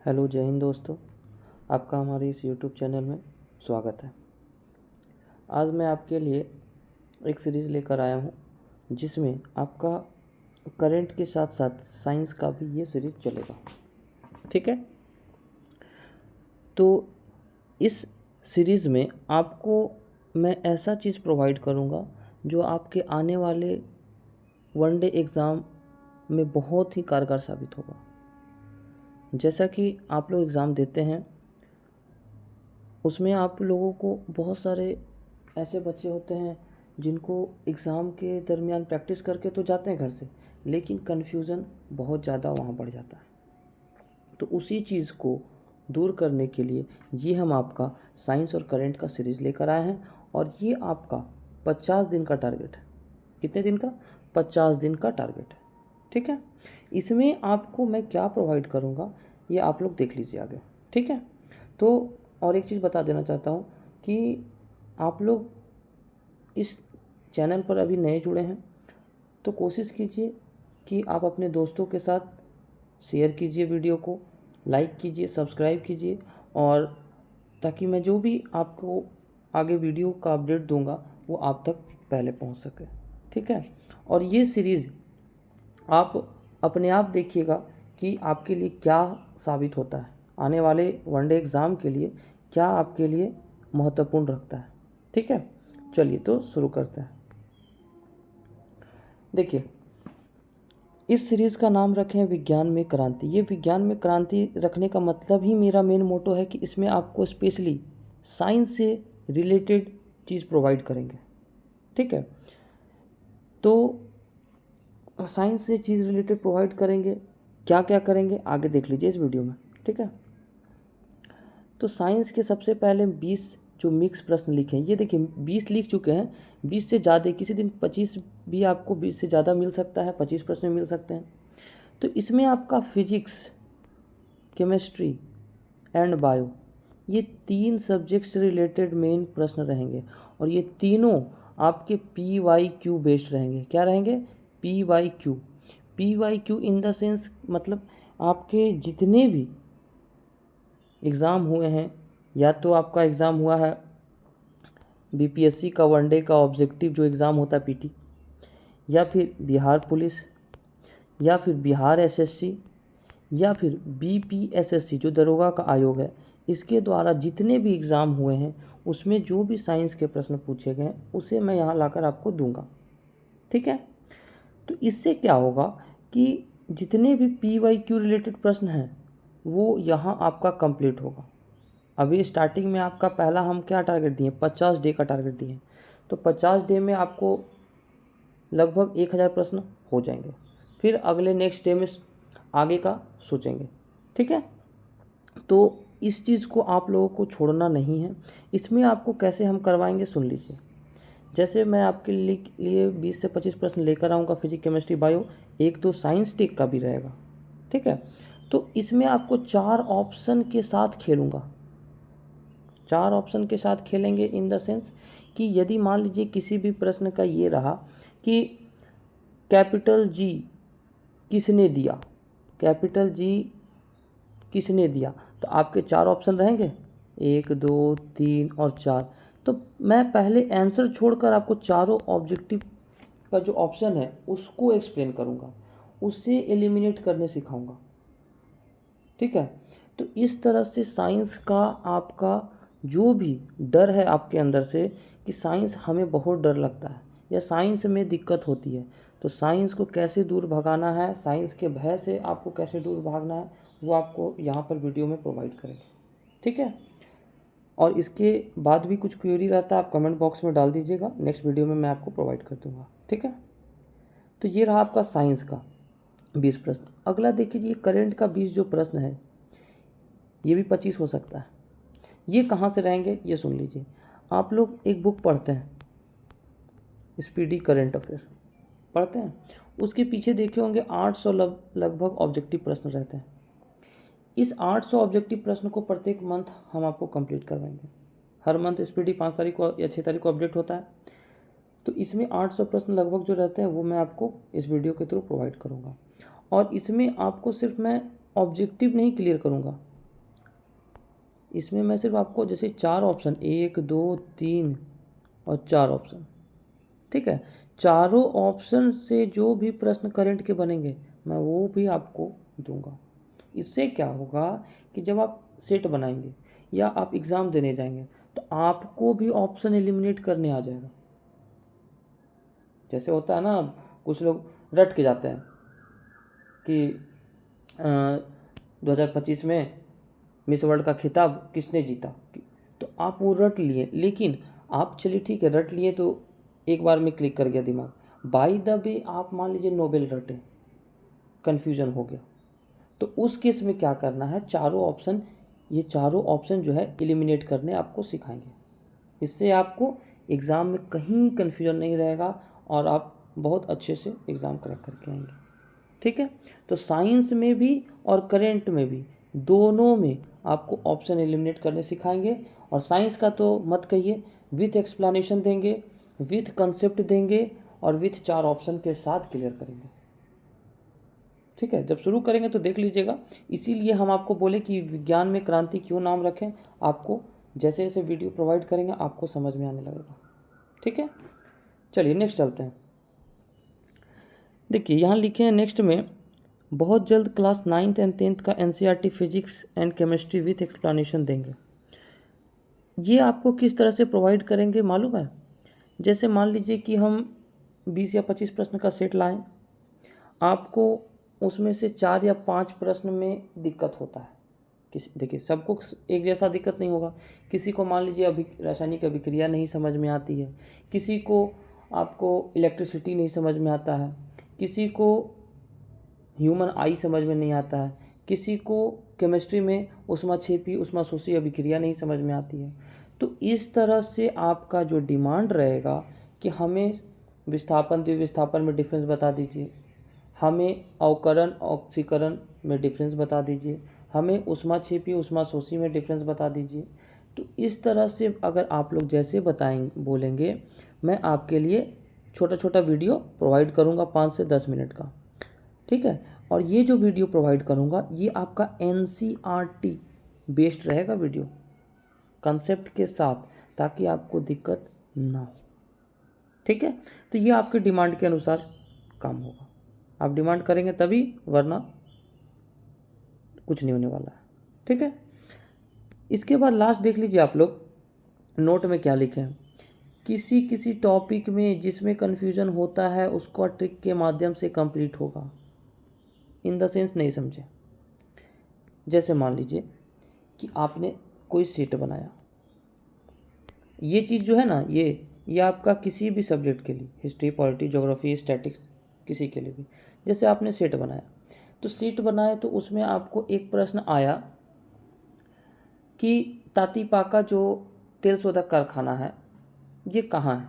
Hello, जय हिंद दोस्तों। आपका हमारे इस यूट्यूब चैनल में स्वागत है। आज मैं आपके लिए एक सीरीज़ लेकर आया हूँ जिसमें आपका करंट के साथ साथ साइंस का भी ये सीरीज़ चलेगा। ठीक है, तो इस सीरीज़ में आपको मैं ऐसा चीज़ प्रोवाइड करूँगा जो आपके आने वाले वनडे एग्ज़ाम में बहुत ही कारगर साबित होगा। जैसा कि आप लोग एग्ज़ाम देते हैं, उसमें आप लोगों को बहुत सारे ऐसे बच्चे होते हैं जिनको एग्ज़ाम के दरमियान प्रैक्टिस करके तो जाते हैं घर से, लेकिन कन्फ्यूज़न बहुत ज़्यादा वहाँ बढ़ जाता है। तो उसी चीज़ को दूर करने के लिए ये हम आपका साइंस और करंट का सीरीज़ लेकर आए हैं, और ये आपका 50 दिन का टारगेट है। कितने दिन का? 50 दिन का टारगेट है। ठीक है, इसमें आपको मैं क्या प्रोवाइड करूँगा ये आप लोग देख लीजिए आगे। ठीक है, तो और एक चीज़ बता देना चाहता हूँ कि आप लोग इस चैनल पर अभी नए जुड़े हैं तो कोशिश कीजिए कि आप अपने दोस्तों के साथ शेयर कीजिए, वीडियो को लाइक कीजिए, सब्सक्राइब कीजिए, और ताकि मैं जो भी आपको आगे वीडियो का अपडेट दूंगा वो आप तक पहले पहुंच सके। ठीक है, और ये सीरीज़ आप अपने आप देखिएगा कि आपके लिए क्या साबित होता है, आने वाले वनडे एग्ज़ाम के लिए क्या आपके लिए महत्वपूर्ण रखता है। ठीक है, चलिए तो शुरू करते हैं। देखिए, इस सीरीज़ का नाम रखे हैं विज्ञान में क्रांति। ये विज्ञान में क्रांति रखने का मतलब ही मेरा मेन मोटो है कि इसमें आपको स्पेशली साइंस से रिलेटेड चीज़ प्रोवाइड करेंगे। ठीक है, तो साइंस से चीज़ रिलेटेड प्रोवाइड करेंगे। क्या क्या करेंगे आगे देख लीजिए इस वीडियो में। ठीक है, तो साइंस के सबसे पहले 20 जो मिक्स प्रश्न लिखे हैं, ये देखिए 20 लिख चुके हैं। 20 से ज़्यादा, किसी दिन 25 भी आपको 20 से ज़्यादा मिल सकता है, 25 प्रश्न मिल सकते हैं। तो इसमें आपका फिजिक्स, केमिस्ट्री एंड बायो, ये 3 सब्जेक्ट से रिलेटेड मेन प्रश्न रहेंगे, और ये तीनों आपके PYQ बेस्ड रहेंगे। क्या रहेंगे? PYQ। PYQ in the sense मतलब आपके जितने भी एग्ज़ाम हुए हैं, या तो आपका एग्ज़ाम हुआ है BPSC का वनडे का ऑब्जेक्टिव जो एग्ज़ाम होता है PT, या फिर बिहार पुलिस, या फिर बिहार SSC, या फिर BPSSC जो दरोगा का आयोग है, इसके द्वारा जितने भी एग्ज़ाम हुए हैं उसमें जो भी साइंस के प्रश्न पूछे गए हैं उसे मैं यहाँ लाकर आपको दूंगा। ठीक है, तो इससे क्या होगा कि जितने भी PYQ रिलेटेड प्रश्न हैं वो यहाँ आपका कंप्लीट होगा। अभी स्टार्टिंग में आपका पहला हम क्या टारगेट दिए? 50 डे का टारगेट दिए। तो 50 डे में आपको लगभग 1000 प्रश्न हो जाएंगे। फिर अगले नेक्स्ट डे में आगे का सोचेंगे। ठीक है, तो इस चीज़ को आप लोगों को छोड़ना नहीं है। इसमें आपको कैसे हम करवाएंगे सुन लीजिए। जैसे मैं आपके लिए 20 से 25 प्रश्न लेकर आऊँगा, फिजिक्स, केमिस्ट्री, बायो, एक दो साइंस टेक का भी रहेगा। ठीक है, तो इसमें आपको 4 ऑप्शन के साथ खेलूँगा। 4 ऑप्शन के साथ खेलेंगे इन द सेंस कि यदि मान लीजिए किसी भी प्रश्न का ये रहा कि कैपिटल G किसने दिया, कैपिटल G किसने दिया, तो आपके 4 ऑप्शन रहेंगे, 1, 2, 3 और 4। तो मैं पहले आंसर छोड़कर आपको चारों ऑब्जेक्टिव का जो ऑप्शन है उसको एक्सप्लेन करूँगा, उससे एलिमिनेट करने सिखाऊंगा। ठीक है, तो इस तरह से साइंस का आपका जो भी डर है आपके अंदर से कि साइंस हमें बहुत डर लगता है या साइंस में दिक्कत होती है, तो साइंस को कैसे दूर भगाना है, साइंस के भय से आपको कैसे दूर भागना है, वो आपको यहाँ पर वीडियो में प्रोवाइड करेंगे। ठीक है, और इसके बाद भी कुछ क्वेरी रहता है आप कमेंट बॉक्स में डाल दीजिएगा, नेक्स्ट वीडियो में मैं आपको प्रोवाइड कर दूँगा। ठीक है, तो ये रहा आपका साइंस का 20 प्रश्न। अगला देखिए, ये करंट का 20 जो प्रश्न है ये भी 25 हो सकता है। ये कहाँ से रहेंगे ये सुन लीजिए। आप लोग एक बुक पढ़ते हैं, स्पीडी करंट अफेयर पढ़ते हैं, उसके पीछे देखे होंगे 800 लगभग ऑब्जेक्टिव प्रश्न रहते हैं। इस 800 ऑब्जेक्टिव प्रश्न को प्रत्येक मंथ हम आपको कंप्लीट करवाएंगे। हर मंथ स्पीडी 5 तारीख को या 6 तारीख को अपडेट होता है, तो इसमें 800 प्रश्न लगभग जो रहते हैं वो मैं आपको इस वीडियो के थ्रू प्रोवाइड करूँगा। और इसमें आपको सिर्फ मैं ऑब्जेक्टिव नहीं क्लियर करूँगा, इसमें मैं सिर्फ आपको जैसे 4 ऑप्शन 1 2 3 और 4 ऑप्शन, ठीक है, चारों ऑप्शन से जो भी प्रश्न करंट के बनेंगे मैं वो भी आपको दूंगा। इससे क्या होगा कि जब आप सेट बनाएंगे या आप एग्ज़ाम देने जाएंगे तो आपको भी ऑप्शन एलिमिनेट करने आ जाएगा। जैसे होता है ना, कुछ लोग रट के जाते हैं कि 2025 में मिस वर्ल्ड का खिताब किसने जीता, तो आप वो रट लिए, लेकिन आप चलिए ठीक है रट लिए तो एक बार में क्लिक कर गया दिमाग, बाय द वे आप मान लीजिए नोबेल रटे, कन्फ्यूज़न हो गया, तो उस केस में क्या करना है, ये चारों ऑप्शन जो है एलिमिनेट करने आपको सिखाएंगे। इससे आपको एग्ज़ाम में कहीं कन्फ्यूजन नहीं रहेगा और आप बहुत अच्छे से एग्ज़ाम क्रैक करके आएंगे। ठीक है, तो साइंस में भी और करेंट में भी दोनों में आपको ऑप्शन एलिमिनेट करने सिखाएंगे। और साइंस का तो मत कहिए, विथ एक्सप्लेनेशन देंगे, विथ कंसेप्ट देंगे और विथ 4 ऑप्शन के साथ क्लियर करेंगे। ठीक है, जब शुरू करेंगे तो देख लीजिएगा। इसीलिए हम आपको बोले कि विज्ञान में क्रांति क्यों नाम रखें, आपको जैसे जैसे वीडियो प्रोवाइड करेंगे आपको समझ में आने लगेगा। ठीक है, चलिए नेक्स्ट चलते हैं। देखिए यहाँ लिखे हैं नेक्स्ट में, बहुत जल्द क्लास 9th एंड 10th का NCERT physics and chemistry with explanation देंगे। ये आपको किस तरह से प्रोवाइड करेंगे मालूम है? जैसे मान लीजिए कि हम 20 या 25 प्रश्न का सेट लाएं, आपको उसमें से 4 या 5 प्रश्न में दिक्कत होता है। देखिए सबको एक जैसा दिक्कत नहीं होगा, किसी को मान लीजिए रासायनिक अभिक्रिया नहीं समझ में आती है, किसी को आपको इलेक्ट्रिसिटी नहीं समझ में आता है, किसी को ह्यूमन आई समझ में नहीं आता है, किसी को केमिस्ट्री में ऊष्माक्षेपी ऊष्माशोषी अभिक्रिया नहीं समझ में आती है। तो इस तरह से आपका जो डिमांड रहेगा कि हमें विस्थापन द्विविस्थापन में डिफरेंस बता दीजिए, हमें अवकरण ऑक्सीकरण में डिफरेंस बता दीजिए, हमें ऊष्माक्षेपी ऊष्माशोषी में डिफरेंस बता दीजिए। तो इस तरह से अगर आप लोग जैसे बोलेंगे, मैं आपके लिए छोटा छोटा वीडियो प्रोवाइड करूँगा 5 से 10 मिनट का। ठीक है, और ये जो वीडियो प्रोवाइड करूँगा ये आपका NCERT बेस्ड रहेगा वीडियो, कंसेप्ट के साथ, ताकि आपको दिक्कत ना हो। ठीक है, तो ये आपके डिमांड के अनुसार काम होगा, आप डिमांड करेंगे तभी, वरना कुछ नहीं होने वाला है। ठीक है, इसके बाद लास्ट देख लीजिए आप लोग, नोट में क्या लिखे हैं, किसी किसी टॉपिक में जिसमें कन्फ्यूजन होता है उसको ट्रिक के माध्यम से कंप्लीट होगा। इन द सेंस नहीं समझे, जैसे मान लीजिए कि आपने कोई सेट बनाया, ये चीज़ जो है ना, ये आपका किसी भी सब्जेक्ट के लिए, हिस्ट्री पॉलिटी ज्योग्राफी स्टैटिक्स, किसी के लिए भी, जैसे आपने सेट बनाया, तो सेट बनाए तो उसमें आपको एक प्रश्न आया कि तातीपाका जो तेल शोधक कारखाना है ये कहाँ है,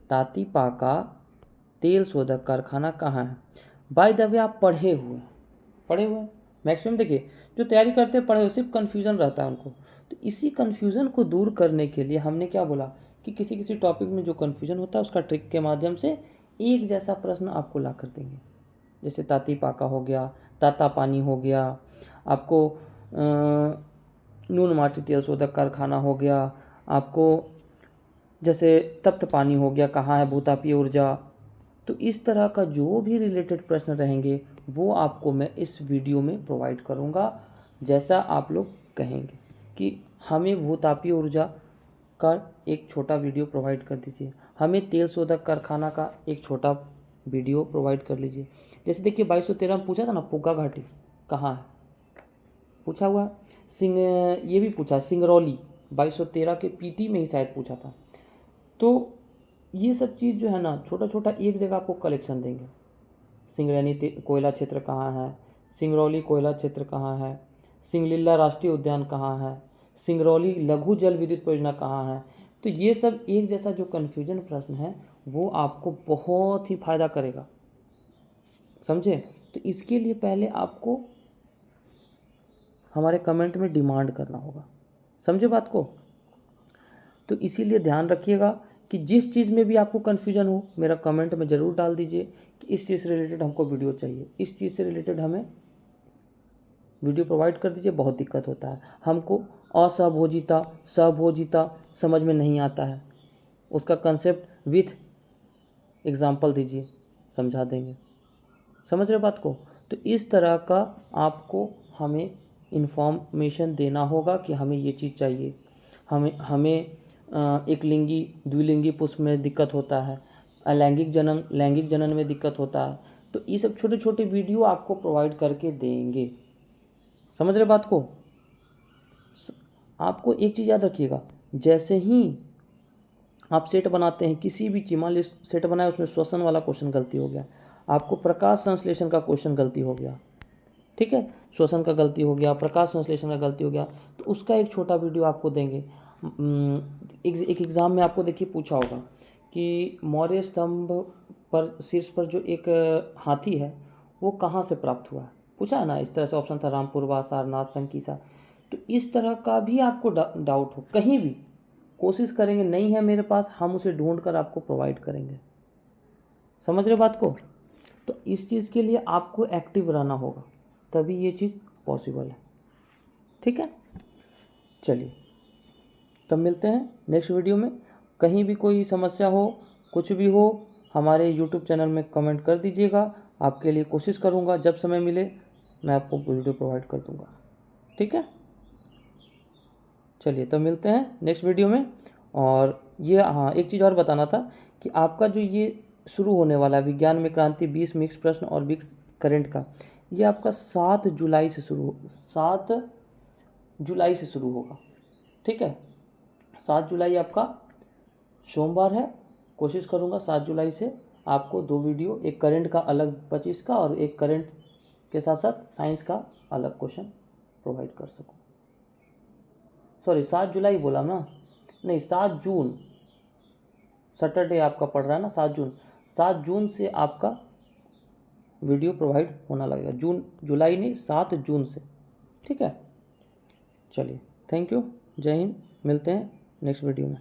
तातीपाका तेल शोधक कारखाना कहाँ है। बाय द वे आप पढ़े हुए मैक्सिमम देखिए जो तैयारी करते हैं पढ़े हुए, सिर्फ कन्फ्यूज़न रहता है उनको। तो इसी कन्फ्यूज़न को दूर करने के लिए हमने क्या बोला कि किसी किसी टॉपिक में जो कन्फ्यूज़न होता है उसका ट्रिक के माध्यम से एक जैसा प्रश्न आपको ला कर देंगे। जैसे तातीपाका हो गया, ताता पानी हो गया, आपको नून माटी तेल शोधक कारखाना हो गया, आपको जैसे तप्त पानी हो गया, कहाँ है भूतापीय ऊर्जा। तो इस तरह का जो भी रिलेटेड प्रश्न रहेंगे वो आपको मैं इस वीडियो में प्रोवाइड करूँगा। जैसा आप लोग कहेंगे कि हमें भूतापीय ऊर्जा का एक छोटा वीडियो प्रोवाइड कर दीजिए, हमें तेल शोधक कारखाना का एक छोटा वीडियो प्रोवाइड कर लीजिए। जैसे देखिए 2213 में पूछा था ना, पुग्गा घाटी कहाँ है, पूछा हुआ है। ये भी पूछा सिंगरौली, 2213 के PT में ही शायद पूछा था। तो ये सब चीज़ जो है ना, छोटा छोटा एक जगह आपको कलेक्शन देंगे। सिंगरैनी कोयला क्षेत्र कहाँ है, सिंगरौली कोयला क्षेत्र कहाँ है, सिंगलीला राष्ट्रीय उद्यान कहाँ है, सिंगरौली लघु जल विद्युत परियोजना कहाँ है। तो ये सब एक जैसा जो कन्फ्यूजन प्रश्न है वो आपको बहुत ही फायदा करेगा, समझे। तो इसके लिए पहले आपको हमारे कमेंट में डिमांड करना होगा, समझे बात को। तो इसीलिए ध्यान रखिएगा कि जिस चीज़ में भी आपको कन्फ्यूजन हो मेरा कमेंट में ज़रूर डाल दीजिए कि इस चीज़ से रिलेटेड हमको वीडियो चाहिए, इस चीज़ से रिलेटेड हमें वीडियो प्रोवाइड कर दीजिए, बहुत दिक्कत होता है हमको। असहभोजिता सहभोजिता समझ में नहीं आता है, उसका कंसेप्ट विथ एग्जाम्पल दीजिए, समझा देंगे। समझ रहे बात को? तो इस तरह का आपको हमें इन्फॉर्मेशन देना होगा कि हमें ये चीज़ चाहिए। हमें एक लिंगी द्विलिंगी पुष्प में दिक्कत होता है, लैंगिक जनन में दिक्कत होता है, तो ये सब छोटे छोटे वीडियो आपको प्रोवाइड करके देंगे। समझ रहे बात को? आपको एक चीज़ याद रखिएगा, जैसे ही आप सेट बनाते हैं किसी भी चीज, मान लीजिए सेट बनाए उसमें श्वसन वाला क्वेश्चन गलती हो गया, आपको प्रकाश संश्लेषण का क्वेश्चन गलती हो गया, ठीक है, श्वसन का गलती हो गया, प्रकाश संश्लेषण का गलती हो गया, तो उसका एक छोटा वीडियो आपको देंगे। एक एग्ज़ाम में आपको देखिए पूछा होगा कि मौर्य स्तंभ पर शीर्ष पर जो एक हाथी है वो कहाँ से प्राप्त हुआ है, पूछा है ना। इस तरह से ऑप्शन था रामपुरवा, सारनाथ, संकीसा। तो इस तरह का भी आपको डाउट हो कहीं भी, कोशिश करेंगे, नहीं है मेरे पास, हम उसे ढूंढ कर आपको प्रोवाइड करेंगे। समझ रहे बात को? तो इस चीज़ के लिए आपको एक्टिव रहना होगा, तभी ये चीज़ पॉसिबल है। ठीक है, चलिए तब मिलते हैं नेक्स्ट वीडियो में। कहीं भी कोई समस्या हो, कुछ भी हो, हमारे यूट्यूब चैनल में कमेंट कर दीजिएगा। आपके लिए कोशिश करूँगा जब समय मिले मैं आपको वीडियो प्रोवाइड कर दूँगा। ठीक है, चलिए तब मिलते हैं नेक्स्ट वीडियो में। और ये हाँ, एक चीज़ और बताना था कि आपका जो ये शुरू होने वाला है विज्ञान में क्रांति 20 मिक्स प्रश्न और 20 करंट का, ये आपका 7 जुलाई से शुरू होगा। ठीक है, 7 जुलाई आपका सोमवार है। कोशिश करूँगा 7 जुलाई से आपको 2 वीडियो, एक करंट का अलग 25 का और एक करंट के साथ साथ साइंस का अलग क्वेश्चन प्रोवाइड कर सकूँ। सॉरी 7 जुलाई बोला ना, नहीं 7 जून, सैटरडे आपका पड़ रहा है ना, 7 जून से आपका वीडियो प्रोवाइड होना लगेगा। जुलाई नहीं, 7 जून से। ठीक है, चलिए थैंक यू, जय हिंद, मिलते हैं नेक्स्ट वीडियो में।